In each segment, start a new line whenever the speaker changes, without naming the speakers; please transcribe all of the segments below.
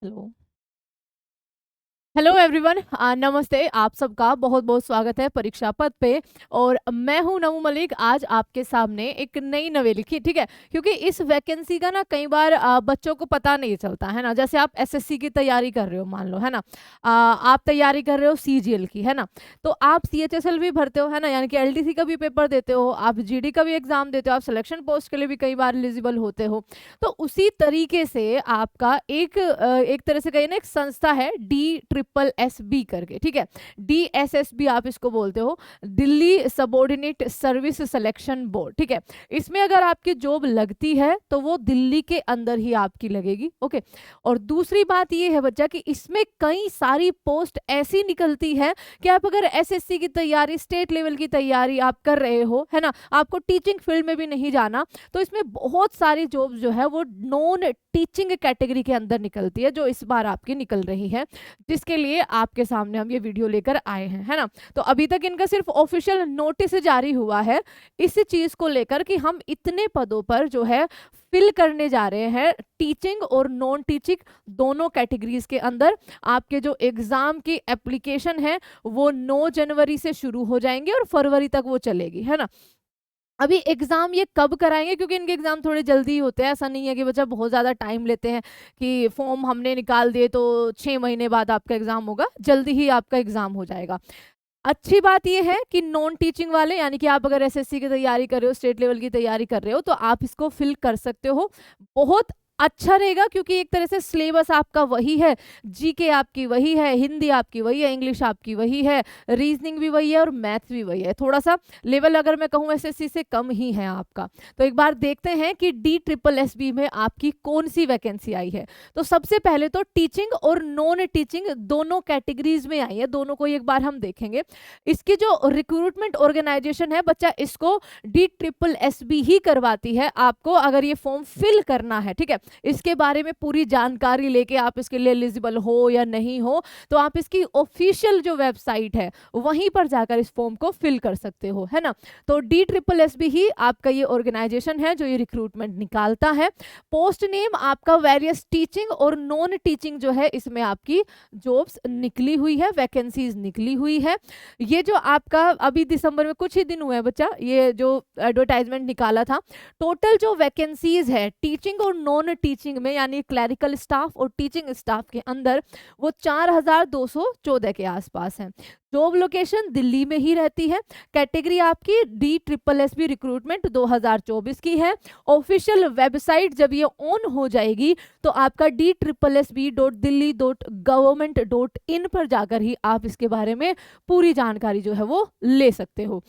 Hello hello everyone, नमस्ते। आप सबका बहुत बहुत स्वागत है परीक्षा पथ पे। और मैं हूं नमू मलिक। आज आपके सामने एक नई नवेली की, ठीक है, क्योंकि इस वैकेंसी का ना कई बार बच्चों को पता नहीं चलता है ना। जैसे आप एसएससी की तैयारी कर रहे हो, मान लो, है ना। आप तैयारी कर रहे हो सीजीएल की, है ना। तो आप सीएचएसएल भी भरते हो, है ना, यानी कि एलडीसी का भी पेपर देते हो, आप जीडी का भी एग्जाम देते हो, आप सिलेक्शन पोस्ट के लिए भी कई बार एलिजिबल होते हो। तो उसी तरीके से आपका एक तरह से कहिए ना, एक संस्था है DSSB करके, ठीक है। DSSB आप इसको बोलते हो, Delhi subordinate service selection board, ठीक है। इसमें अगर आपकी जॉब लगती है तो वो दिल्ली के अंदर ही आपकी लगेगी, ओके। और दूसरी बात ये है बच्चा कि इसमें कई सारी पोस्ट ऐसी निकलती है कि आप अगर एसएससी की तैयारी, स्टेट लेवल की तैयारी आप कर रहे हो, है ना, आपको टीचिंग फील्ड में भी नहीं जाना, तो इसमें बहुत सारी जॉब्स जो है वो नॉन टीचिंग कैटेगरी के अंदर निकलती है, जो इस बार आपकी निकल रही है, जिसके लिए आपके सामने हम ये वीडियो लेकर आए हैं, है ना। तो अभी तक इनका सिर्फ ऑफिशियल नोटिस जारी हुआ है इस चीज को लेकर कि हम इतने पदों पर जो है फिल करने जा रहे हैं, टीचिंग और नॉन टीचिंग दोनों कैटेगरीज के अंदर। आपके जो एग्जाम की एप्लीकेशन है वो 9 जनवरी से शुरू हो जाएंगे और फरवरी तक वो चलेगी, है ना। अभी एग्जाम ये कब कराएंगे, क्योंकि इनके एग्जाम थोड़े जल्दी ही होते हैं, ऐसा नहीं है कि बच्चा बहुत ज़्यादा टाइम लेते हैं कि फॉर्म हमने निकाल दिए तो 6 महीने बाद आपका एग्जाम होगा, जल्दी ही आपका एग्जाम हो जाएगा। अच्छी बात यह है कि नॉन टीचिंग वाले, यानी कि आप अगर एसएससी की तैयारी कर रहे हो, स्टेट लेवल की तैयारी कर रहे हो, तो आप इसको फिल कर सकते हो। बहुत अच्छा रहेगा, क्योंकि एक तरह से सिलेबस आपका वही है, जीके आपकी वही है, हिंदी आपकी वही है, इंग्लिश आपकी वही है, रीजनिंग भी वही है और मैथ्स भी वही है। थोड़ा सा लेवल अगर मैं कहूँ एसएससी से कम ही है आपका। तो एक बार देखते हैं कि DSSB में आपकी कौन सी वैकेंसी आई है। तो सबसे पहले तो टीचिंग और नॉन टीचिंग दोनों कैटेगरीज में आई है, दोनों को एक बार हम देखेंगे। इसकी जो रिक्रूटमेंट ऑर्गेनाइजेशन है बच्चा, इसको DSSB ही करवाती है आपको अगर ये फॉर्म फिल करना है, ठीक है। इसके बारे में पूरी जानकारी लेके आप इसके लिए एलिजिबल हो या नहीं हो, तो आप इसकी ऑफिशियल जो वेबसाइट है वहीं पर जाकर इस फॉर्म को फिल कर सकते हो, है ना। तो DSSB ही आपका ये ऑर्गेनाइजेशन है जो ये रिक्रूटमेंट निकालता है। पोस्ट नेम आपका वेरियस टीचिंग और नॉन टीचिंग जो है, इसमें आपकी जॉब्स निकली हुई है, वैकेंसीज निकली हुई है। ये जो आपका अभी दिसंबर में कुछ ही दिन हुए हैं बच्चा, ये जो एडवर्टाइजमेंट निकाला था, टोटल जो वैकेंसीज है टीचिंग और नॉन टीचिंग में, यानी क्लैरिकल स्टाफ और टीचिंग स्टाफ के अंदर, वो 4214 के आसपास है। जॉब लोकेशन दिल्ली में ही रहती है। कैटेगरी आपकी DSSB रिक्रूटमेंट 2024 की है। ऑफिशियल वेबसाइट जब ये ऑन हो जाएगी तो आपका DSSB.delhi.government.in पर जाकर ही आप इसके बारे में पूरी जानकारी जो है वो ले सकते हो।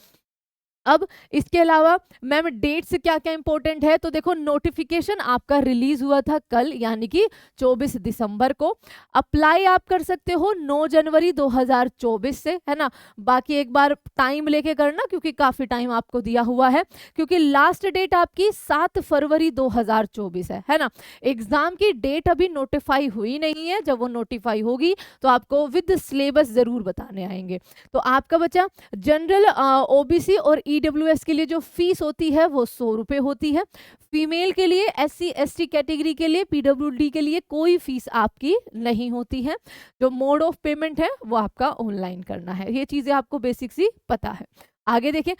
अब इसके अलावा मैम डेट्स क्या क्या इंपॉर्टेंट है, तो देखो नोटिफिकेशन आपका रिलीज हुआ था कल, यानी कि 24 दिसंबर को। अप्लाई आप कर सकते हो 9 जनवरी 2024 से, है ना। बाकी एक बार टाइम लेके करना, क्योंकि काफी टाइम आपको दिया हुआ है, क्योंकि लास्ट डेट आपकी 7 फरवरी 2024 है ना। एग्जाम की डेट अभी नोटिफाई हुई नहीं है, जब वो नोटिफाई होगी तो आपको विद सिलेबस जरूर बताने आएंगे। तो आपका बच्चा जनरल, ओबीसी और ईडब्ल्यूएस के लिए जो फीस होती है वो 100 रुपए होती है। फीमेल के लिए, SC ST कैटेगरी के लिए, PWD के लिए कोई फीस आपकी नहीं होती है। जो मोड ऑफ पेमेंट है वो आपका ऑनलाइन करना है। ये चीजें आपको बेसिक सी पता है। आगे देखें,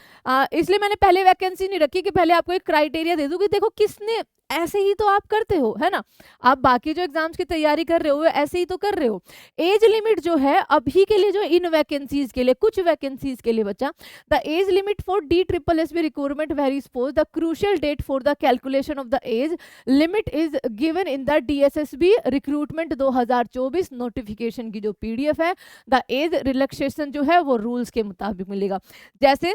इसलिए मैंने पहले वैकेंसी नहीं रखी कि पहले आपको एक क्राइटेरिया दे दूं कि देखो किसने, ऐसे ही तो आप करते हो, है ना। आप बाकी जो एग्जाम्स की तैयारी कर रहे हो ऐसे ही तो कर रहे हो। एज लिमिट जो है अभी के लिए, जो इन वैकेंसीज के लिए, कुछ वैकेंसीज के लिए बच्चा, the age limit for DSSB recruitment varies for the crucial date for the calculation of the age limit is given in the DSSB recruitment 2024 notification की जो PDF है। द एज रिलैक्सेशन जो है वो रूल्स के मुताबिक मिलेगा। जैसे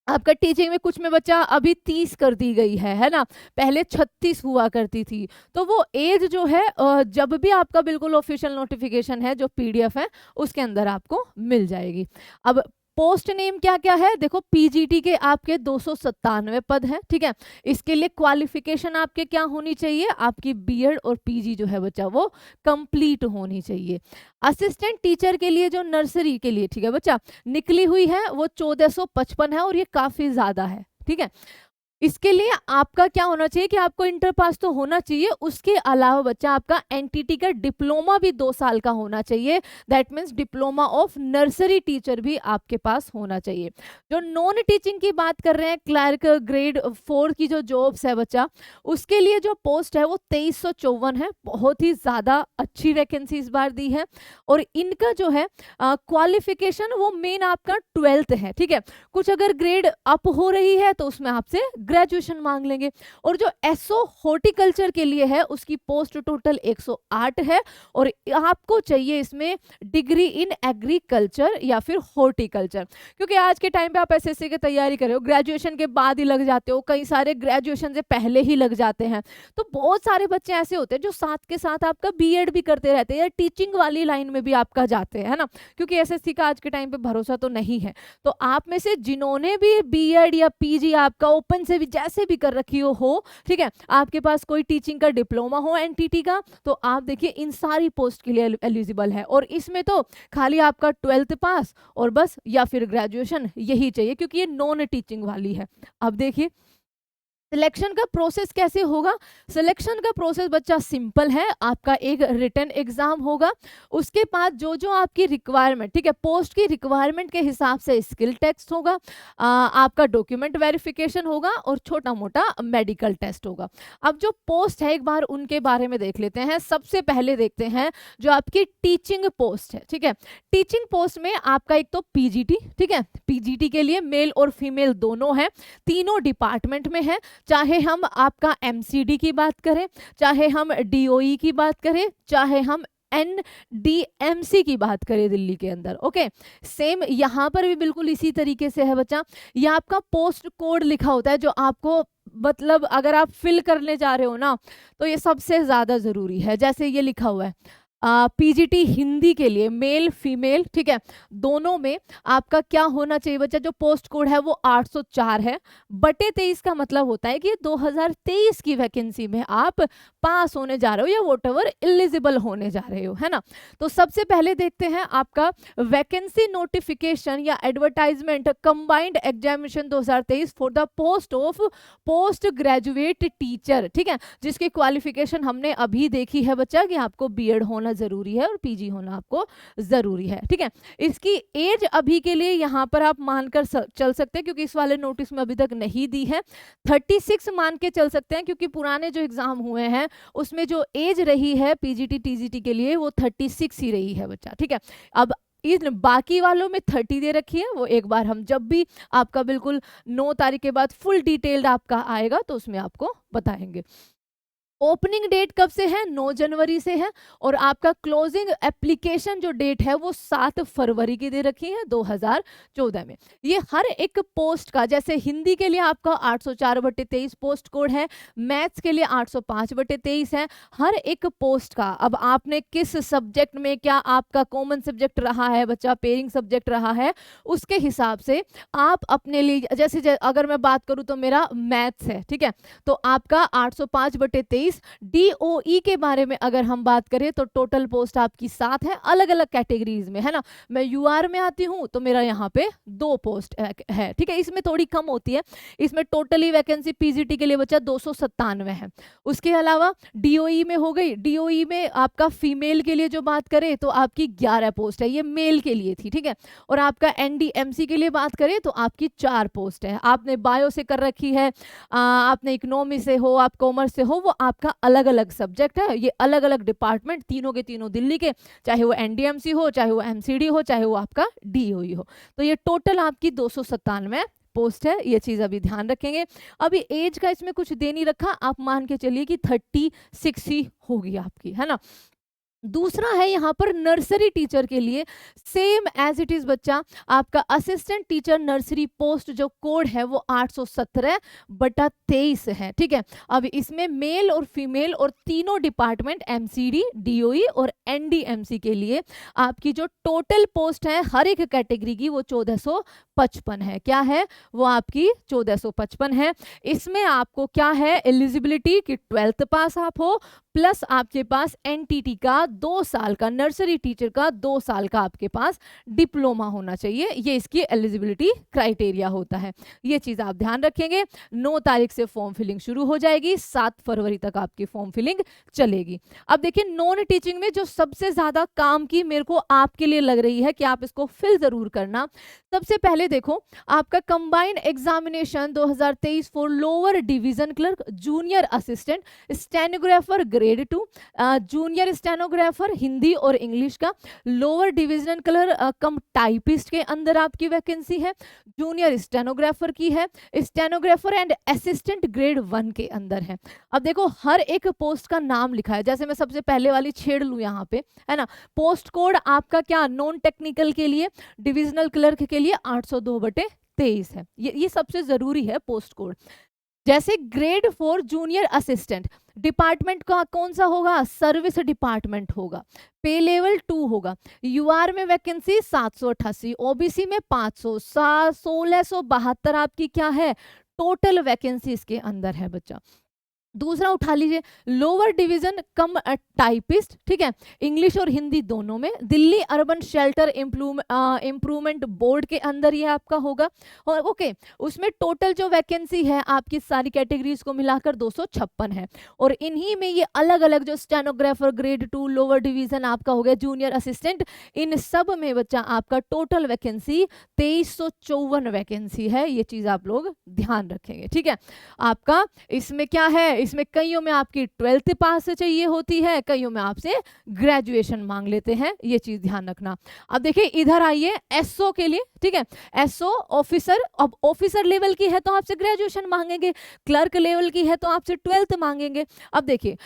आपका टीचिंग में कुछ में बच्चा अभी 30 कर दी गई है ना, पहले 36 हुआ करती थी। तो वो एज जो है जब भी आपका बिल्कुल ऑफिशियल नोटिफिकेशन है, जो PDF है, उसके अंदर आपको मिल जाएगी। अब पोस्ट नेम क्या क्या है, देखो PGT के आपके 297 पद हैं, ठीक है। इसके लिए क्वालिफिकेशन आपके क्या होनी चाहिए, आपकी BEd और PG जो है बच्चा वो कंप्लीट होनी चाहिए। असिस्टेंट टीचर के लिए जो नर्सरी के लिए, ठीक है बच्चा, निकली हुई है वो 1455 है और ये काफी ज्यादा है, ठीक है। इसके लिए आपका क्या होना चाहिए कि आपको इंटर पास तो होना चाहिए, उसके अलावा बच्चा आपका एनटीटी का डिप्लोमा भी 2 साल का होना चाहिए। That means diploma of nursery teacher भी आपके पास होना चाहिए। जो नॉन टीचिंग की बात कर रहे हैं, क्लर्क ग्रेड 4 की जो जॉब्स है बच्चा, उसके लिए जो पोस्ट है वो 2354 है। बहुत ही ज़्यादा अच्छी वैकेंसी इस बार दी है। और इनका जो है क्वालिफिकेशन वो मेन आपका 12th है, ठीक है। कुछ अगर ग्रेड अप हो रही है तो उसमें आपसे ग्रेजुएशन मांग लेंगे। और जो एसओ हॉर्टिकल्चर के लिए है उसकी पोस्ट टोटल 108 है, और आपको चाहिए इसमें डिग्री इन एग्रीकल्चर या फिर हॉर्टिकल्चर। क्योंकि आज के टाइम पे आप एसएससी की तैयारी कर रहे हो, ग्रेजुएशन के बाद ही लग जाते हो, कई सारे ग्रेजुएशन से पहले ही लग जाते हैं। तो बहुत सारे बच्चे ऐसे होते हैं जो साथ के साथ आपका बीएड भी करते रहते हैं या टीचिंग वाली लाइन में भी आपका जाते हैं, है ना। क्योंकि एसएससी का आज के टाइम पे भरोसा तो नहीं है। तो आप में से जिन्होंने भी बीएड या पीजी आपका ओपन से भी जैसे भी कर रखी हो, ठीक है, आपके पास कोई टीचिंग का डिप्लोमा हो एनटीटी का, तो आप देखिए इन सारी पोस्ट के लिए एलिजिबल है। और इसमें तो खाली आपका 12th पास और बस या फिर ग्रेजुएशन यही चाहिए, क्योंकि ये नॉन टीचिंग वाली है। अब देखिए सिलेक्शन का प्रोसेस कैसे होगा। सिलेक्शन का प्रोसेस बच्चा सिंपल है। आपका एक रिटन एग्जाम होगा, उसके बाद जो जो आपकी रिक्वायरमेंट, ठीक है, पोस्ट की रिक्वायरमेंट के हिसाब से स्किल टेस्ट होगा, आपका डॉक्यूमेंट वेरिफिकेशन होगा और छोटा मोटा मेडिकल टेस्ट होगा। अब जो पोस्ट है एक बार उनके बारे में देख लेते हैं। सबसे पहले देखते हैं जो आपकी टीचिंग पोस्ट है, ठीक है। टीचिंग पोस्ट में आपका एक तो पीजीटी, ठीक है, पीजीटी के लिए मेल और फीमेल दोनों है, तीनों डिपार्टमेंट में है। चाहे हम आपका एमसीडी की बात करें, चाहे हम डीओई की बात करें, चाहे हम एनडीएमसी की बात करें दिल्ली के अंदर, ओके। सेम यहाँ पर भी बिल्कुल इसी तरीके से है बच्चा। ये आपका पोस्ट कोड लिखा होता है जो आपको, मतलब अगर आप फिल करने जा रहे हो ना, तो ये सबसे ज्यादा जरूरी है। जैसे ये लिखा हुआ है पीजीटी हिंदी के लिए मेल फीमेल, ठीक है, दोनों में आपका क्या होना चाहिए बच्चा, जो पोस्ट कोड है वो 804 है बटे 23 का मतलब होता है कि 2023 की वैकेंसी में आप पास होने जा रहे हो या वोट एवर एलिजिबल होने जा रहे हो, है ना। तो सबसे पहले देखते हैं आपका वैकेंसी नोटिफिकेशन या advertisement combined examination 2023 for the post of post graduate teacher, ठीक है, जिसकी क्वालिफिकेशन हमने अभी देखी है बच्चा कि आपको बीएड होना जरूरी है और पीजी होना आपको जरूरी है, ठीक है। इसकी एज अभी के लिए यहाँ पर आप मानकर चल सकते हैं, क्योंकि इस वाले नोटिस में अभी तक नहीं दी है। 36 मान के चल सकते हैं, क्योंकि पुराने जो एग्जाम हुए हैं उसमें जो एज रही है पीजीटी टीजीटी के लिए वो 36 ही रही है बच्चा, ठीक है। अब इन बाकी वालों में 30 दे रखी है, वो एक बार हम जब भी आपका बिल्कुल 9 तारीख के बाद फुल डिटेल्ड आपका आएगा तो उसमें आपको बताएंगे। ओपनिंग डेट कब से है, 9 जनवरी से है। और आपका क्लोजिंग एप्लीकेशन जो डेट है वो 7 फरवरी की दे रखी है 2014 में। ये हर एक पोस्ट का, जैसे हिंदी के लिए आपका 804/23 पोस्ट कोड है, मैथ्स के लिए 805/23 है, हर एक पोस्ट का। अब आपने किस सब्जेक्ट में, क्या आपका कॉमन सब्जेक्ट रहा है बच्चा, पेयरिंग सब्जेक्ट रहा है, उसके हिसाब से आप अपने लिए, जैसे अगर मैं बात करूं तो मेरा मैथ्स है, ठीक है, तो आपका 805/23। डीओई के बारे में अगर हम बात करें तो टोटल पोस्ट आपकी 7 है, अलग अलग कैटेगरीज में, है ना। मैं यूआर में आती हूं तो मेरा यहाँ पे 2 पोस्ट है, ठीक है, इसमें थोड़ी कम होती है। इसमें टोटली वैकेंसी पीजीटी के लिए बच्चा 297 है। उसके अलावा डीओई में हो गई, डीओई में आपका फीमेल के लिए जो बात करें तो आपकी 11 पोस्ट है, ये मेल के लिए थी, ठीक है। और आपका एनडीएमसी के लिए बात करें तो आपकी 4 पोस्ट है। आपने बायो से कर रखी है, आपने इकोनॉमी से हो, आप कॉमर्स से हो, वो आपका अलग अलग सब्जेक्ट है। ये अलग अलग डिपार्टमेंट, तीनों के तीनों दिल्ली के, चाहे वो एनडीएमसी हो, चाहे वो एमसीडी हो, चाहे वो आपका डीओई हो। तो ये टोटल आपकी 297 पोस्ट है, ये चीज अभी ध्यान रखेंगे। अभी एज का इसमें कुछ दे नहीं रखा, आप मान के चलिए कि 36 ही होगी आपकी, है ना। दूसरा है यहाँ पर नर्सरी टीचर के लिए, सेम एज इट इज बच्चा, आपका असिस्टेंट टीचर नर्सरी पोस्ट जो कोड है वो 817/23 है, ठीक है। अब इसमें मेल और फीमेल और तीनों डिपार्टमेंट एमसीडी, डीओई और एनडीएमसी के लिए आपकी जो टोटल पोस्ट है हर एक कैटेगरी की वो 1455 है। क्या है वो आपकी 1455 है। इसमें आपको क्या है एलिजिबिलिटी कि 12th पास आप हो, प्लस आपके पास एनटीटी का 2 साल का, नर्सरी टीचर का 2 साल का आपके पास डिप्लोमा होना चाहिए। ये इसकी एलिजिबिलिटी क्राइटेरिया होता है। ये चीज आप ध्यान रखेंगे। 9 तारीख से फॉर्म फिलिंग शुरू हो जाएगी, 7 फरवरी तक आपकी फॉर्म फिलिंग चलेगी। अब देखिए नॉन टीचिंग में जो सबसे ज्यादा काम की मेरे को आपके लिए लग रही है कि आप इसको फिल जरूर करना। सबसे पहले देखो आपका combined examination 2023 for lower division clerk, junior assistant, stenographer grade 2, junior stenographer Hindi और इंग्लिश का, लोअर डिवीजन क्लर्क कम टाइपिस्ट के अंदर आपकी वैकेंसी है, जूनियर स्टेनोग्राफर की है, स्टेनोग्राफर एंड असिस्टेंट ग्रेड 1 के अंदर है। अब देखो हर एक पोस्ट का नाम लिखा है, जैसे मैं सबसे पहले वाली छेड़ लूं यहाँ पे, है ना। पोस्ट कोड आपका क्या, नॉन टेक्निकल के लिए, डिविजनल क्लर्क के लिए 802/23 है। ये सबसे जरूरी है पोस्ट कोड। जैसे ग्रेड 4 जूनियर असिस्टेंट, डिपार्टमेंट का कौन सा होगा, सर्विस डिपार्टमेंट होगा, पे लेवल 2 होगा, यूआर में वैकेंसी 788, ओबीसी में 500, 1672 आपकी क्या है टोटल वैकेंसी इसके अंदर है बच्चा। दूसरा उठा लीजिए लोअर डिवीजन कम टाइपिस्ट, ठीक है, इंग्लिश और हिंदी दोनों में, Delhi urban shelter improvement board के अंदर ये आपका होगा। और ओके उसमें टोटल जो वैकेंसी है आपकी सारी कैटेगरीज को मिलाकर 256 है। और इन्हीं में ये अलग अलग जो स्टेनोग्राफर ग्रेड 2 लोअर डिवीजन आपका हो गया, जूनियर असिस्टेंट, इन सब में बच्चा आपका टोटल वैकेंसी 2354 वैकेंसी है। ये चीज आप लोग ध्यान रखेंगे, ठीक है। आपका इसमें क्या है, इसमें कईयों में आपकी 12th पास चाहिए होती है, कईयों में आपसे ग्रेजुएशन मांग लेते हैं, ये चीज ध्यान रखना। अब देखिए इधर आइए एसओ के लिए, ठीक है, एसओ ऑफिसर, अब ऑफिसर लेवल की है तो आपसे ग्रेजुएशन मांगेंगे, क्लर्क लेवल की है तो आपसे 12th मांगेंगे। अब देखिए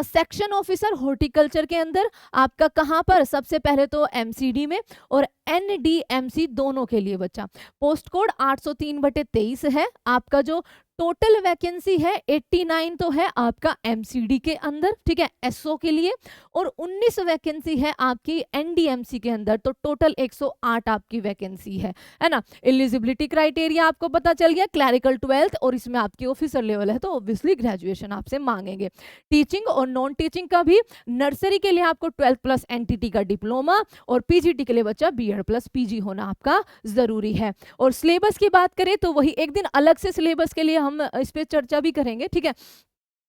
सेक्शन ऑफिसर हॉर्टिकल्चर के अंदर आपका कहां पर, सबसे पहले तो एमसीडी में और एनडीएमसी दोनों के लिए बच्चा पोस्ट कोड 803/23 है। आपका जो टोटल वैकेंसी है 89 तो है आपका एमसीडी के अंदर, ठीक है, एसओ के लिए, और 19 वैकेंसी है आपकी एनडीएमसी के अंदर, तो टोटल 108 आपकी वैकेंसी है ना। एलिजिबिलिटी क्राइटेरिया आपको पता चल गया, क्लैरिकल 12th और इसमें आपकी ऑफिसर लेवल है तो ऑब्वियसली ग्रेजुएशन आपसे मांगेंगे। टीचिंग और नॉन टीचिंग का भी, नर्सरी के लिए आपको 12th प्लस एनटीटी का डिप्लोमा, और पीजीटी के लिए बच्चा बीएड प्लस पीजी होना आपका जरूरी है। और सिलेबस की बात करें तो वही एक दिन अलग से सिलेबस के लिए हम इस पे चर्चा भी करेंगे, ठीक है।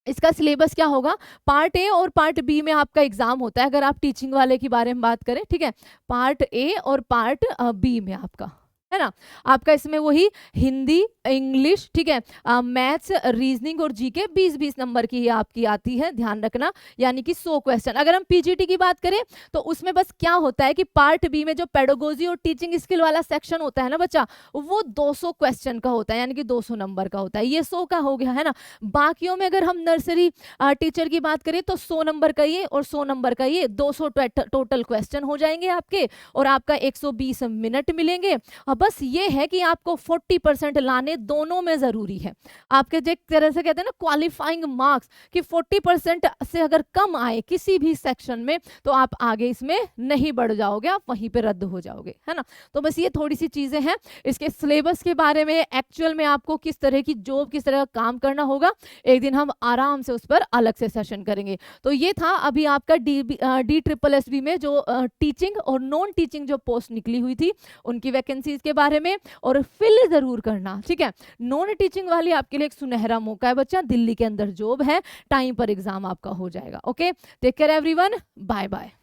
इसका सिलेबस क्या होगा, पार्ट ए और पार्ट बी में आपका एग्जाम होता है, अगर आप टीचिंग वाले की बारे में बात करें, ठीक है, पार्ट ए और पार्ट बी में आपका है ना। आपका इसमें वही हिंदी, इंग्लिश, ठीक है, मैथ्स, रीजनिंग और जीके 20-20 नंबर की आपकी आती है, ध्यान रखना, यानी कि 100 क्वेश्चन। अगर हम पीजीटी की बात करें तो उसमें बस क्या होता है कि पार्ट बी में जो पेडागोजी और टीचिंग स्किल वाला सेक्शन होता है ना बच्चा, वो 200 क्वेश्चन का होता है, यानी कि 200 नंबर का होता है, ये 100 का हो गया है ना। बाकियों में अगर हम नर्सरी टीचर की बात करें तो 100 नंबर का ये और 100 नंबर का ये, 200 टोटल क्वेश्चन हो जाएंगे आपके, और आपका 120 मिनट मिलेंगे। बस ये है कि आपको 40% लाने दोनों में जरूरी है। आपके जो एक तरह से कहते हैं ना क्वालिफाइंग मार्क्स, कि 40% से अगर कम आए किसी भी सेक्शन में तो आप आगे इसमें नहीं बढ़ जाओगे, आप वहीं पे रद्द हो जाओगे, है ना। तो बस ये थोड़ी सी चीजें हैं। इसके सिलेबस के बारे में, एक्चुअल में आपको किस तरह की जॉब, किस तरह का काम करना होगा, एक दिन हम आराम से उस पर अलग से सेशन करेंगे। तो ये था अभी आपका DSSB में जो टीचिंग और नॉन टीचिंग जो पोस्ट निकली हुई थी उनकी वैकेंसीज के बारे में, और फिल जरूर करना, ठीक है। नॉन टीचिंग वाली आपके लिए एक सुनहरा मौका है बच्चा, दिल्ली के अंदर जॉब है, टाइम पर एग्जाम आपका हो जाएगा। Okay, take care everyone, bye bye.